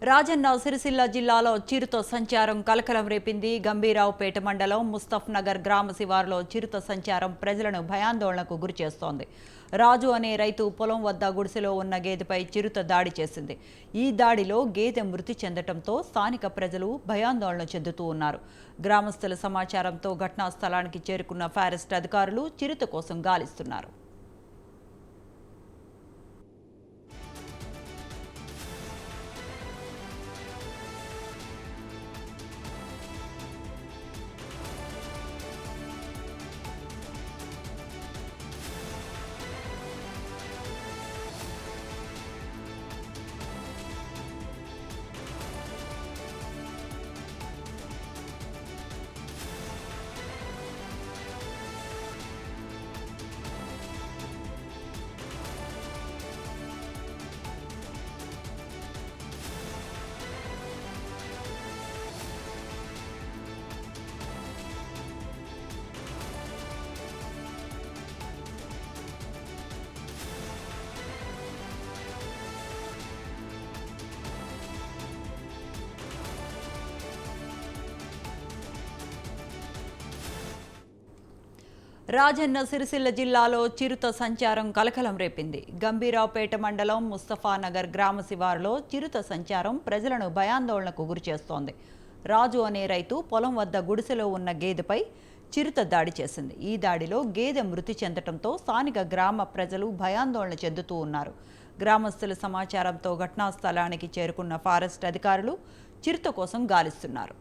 రాజన్న సిరిసిల్ల జిల్లాలో చిరుత సంచారం కలకలం రేపింది. గంభీరావుపేట మండలం ముస్తఫ్ నగర్ గ్రామ శివారులో చిరుత సంచారం ప్రజలను భయాందోళనకు గురిచేస్తోంది. రాజు అనే రైతు పొలం వద్ద గుడిసెలో ఉన్న గేదెపై చిరుత దాడి చేసింది. ఈ దాడిలో గేదె మృతి చెందడంతో స్థానిక ప్రజలు భయాందోళన చెందుతూ ఉన్నారు. గ్రామస్తుల సమాచారంతో ఘటనా స్థలానికి చేరుకున్న ఫారెస్ట్ అధికారులు చిరుత కోసం గాలిస్తున్నారు. రాజన్న సిరిసిల్ల జిల్లాలో చిరుత సంచారం కలకలం రేపింది. గంభీరావుపేట మండలం ముస్తఫానగర్ గ్రామ శివారులో చిరుత సంచారం ప్రజలను భయాందోళనకు గురిచేస్తోంది. రాజు అనే రైతు పొలం వద్ద గుడిసెలో ఉన్న గేదెపై చిరుత దాడి చేసింది. ఈ దాడిలో గేదె మృతి చెందడంతో స్థానిక గ్రామ ప్రజలు భయాందోళన చెందుతూ ఉన్నారు. గ్రామస్తుల సమాచారంతో ఘటనా స్థలానికి చేరుకున్న ఫారెస్ట్ అధికారులు చిరుత కోసం గాలిస్తున్నారు.